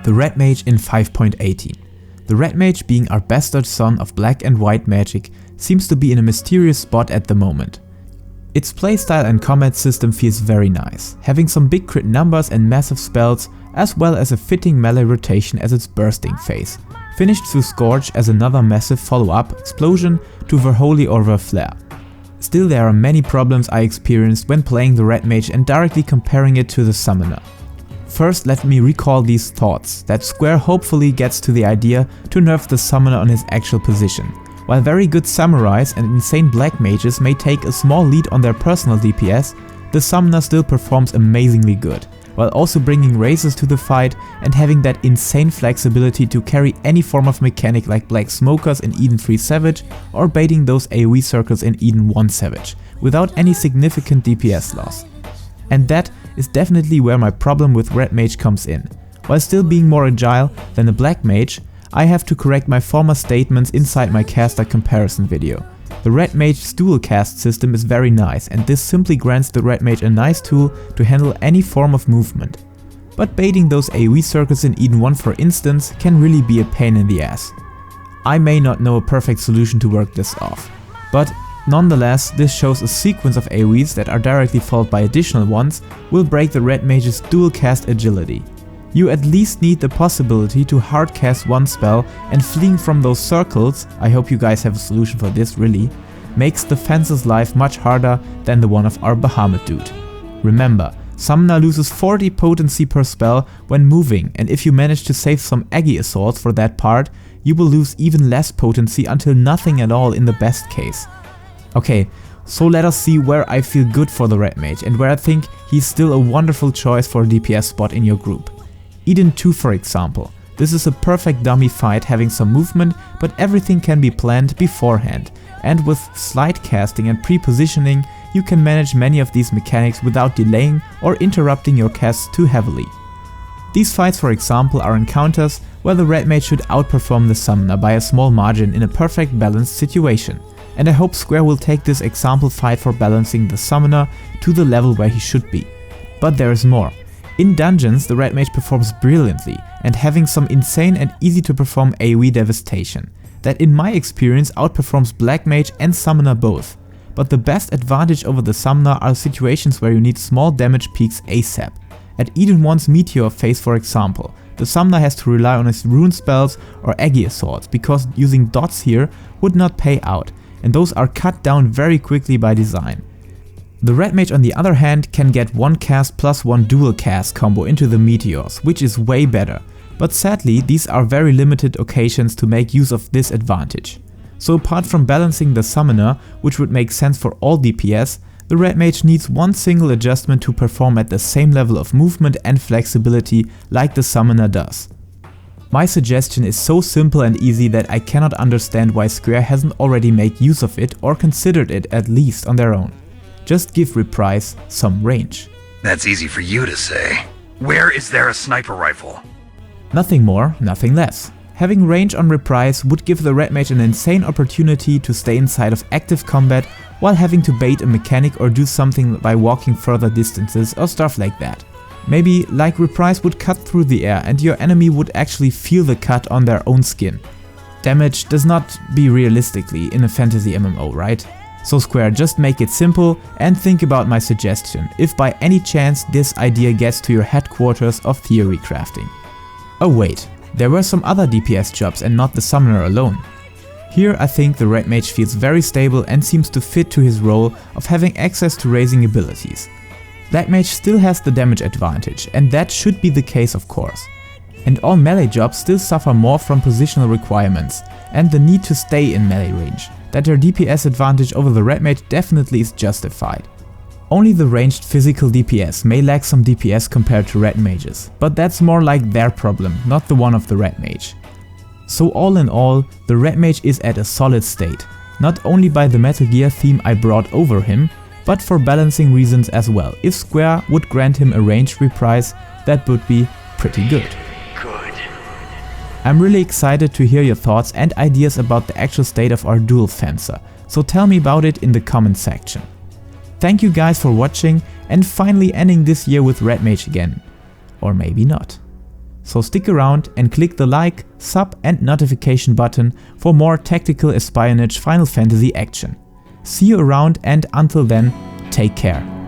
The Red Mage in 5.18. The Red Mage, being our bastard son of black and white magic, seems to be in a mysterious spot at the moment. Its playstyle and combat system feels very nice, having some big crit numbers and massive spells, as well as a fitting melee rotation as its bursting phase, finished through Scourge as another massive follow-up explosion to Verholy or Verflare. Still, there are many problems I experienced when playing the Red Mage and directly comparing it to the Summoner. First, let me recall these thoughts, that Square hopefully gets to the idea to nerf the Summoner on his actual position. While very good samurais and insane black mages may take a small lead on their personal DPS, the Summoner still performs amazingly good, while also bringing raises to the fight and having that insane flexibility to carry any form of mechanic like Black Smokers in Eden 3 Savage or baiting those AoE circles in Eden 1 Savage, without any significant DPS loss. And that is definitely where my problem with Red Mage comes in. While still being more agile than a Black Mage, I have to correct my former statements inside my caster comparison video. The Red Mage's dual cast system is very nice, and this simply grants the Red Mage a nice tool to handle any form of movement. But baiting those AoE circles in Eden 1 for instance can really be a pain in the ass. I may not know a perfect solution to work this off, but nonetheless, this shows a sequence of AoEs that are directly followed by additional ones will break the Red Mage's dual cast agility. You at least need the possibility to hard cast one spell, and fleeing from those circles, I hope you guys have a solution for this really, makes the Fence's life much harder than the one of our Bahamut dude. Remember, Summoner loses 40 potency per spell when moving, and if you manage to save some Aggie assaults for that part, you will lose even less potency until nothing at all in the best case. Okay, so let us see where I feel good for the Red Mage and where I think he's still a wonderful choice for a DPS spot in your group. Eden 2 for example. This is a perfect dummy fight having some movement, but everything can be planned beforehand, and with slide casting and pre-positioning you can manage many of these mechanics without delaying or interrupting your casts too heavily. These fights for example are encounters where the Red Mage should outperform the Summoner by a small margin in a perfect balanced situation, and I hope Square will take this example fight for balancing the Summoner to the level where he should be. But there is more. In dungeons, the Red Mage performs brilliantly and having some insane and easy to perform AoE devastation, that in my experience outperforms Black Mage and Summoner both. But the best advantage over the Summoner are situations where you need small damage peaks ASAP. At Eden 1's Meteor phase for example, the Summoner has to rely on his rune spells or Aggie assaults because using dots here would not pay out, and those are cut down very quickly by design. The Red Mage on the other hand can get one cast plus one dual cast combo into the meteors, which is way better, but sadly these are very limited occasions to make use of this advantage. So apart from balancing the Summoner, which would make sense for all DPS, the Red Mage needs one single adjustment to perform at the same level of movement and flexibility like the Summoner does. My suggestion is so simple and easy that I cannot understand why Square hasn't already made use of it or considered it at least on their own. Just give REPRISE some range. That's easy for you to say. Where is there a sniper rifle? Nothing more, nothing less. Having range on REPRISE would give the Red Mage an insane opportunity to stay inside of active combat while having to bait a mechanic or do something by walking further distances or stuff like that. Maybe like REPRISE would cut through the air and your enemy would actually feel the cut on their own skin. Damage does not be realistically in a fantasy MMO, right? So Square, just make it simple and think about my suggestion, if by any chance this idea gets to your headquarters of theory crafting. Oh wait, there were some other DPS jobs and not the Summoner alone. Here I think the Red Mage feels very stable and seems to fit to his role of having access to raising abilities. Black Mage still has the damage advantage, and that should be the case of course. And all melee jobs still suffer more from positional requirements and the need to stay in melee range, that their DPS advantage over the Red Mage definitely is justified. Only the ranged physical DPS may lack some DPS compared to Red Mages, but that's more like their problem, not the one of the Red Mage. So all in all, the Red Mage is at a solid state, not only by the Metal Gear theme I brought over him, but for balancing reasons as well. If Square would grant him a ranged REPRISE, that would be pretty good. I'm really excited to hear your thoughts and ideas about the actual state of our dual Fencer, so tell me about it in the comment section. Thank you guys for watching and finally ending this year with Red Mage again. Or maybe not. So stick around and click the like, sub and notification button for more tactical espionage Final Fantasy action. See you around, and until then, take care.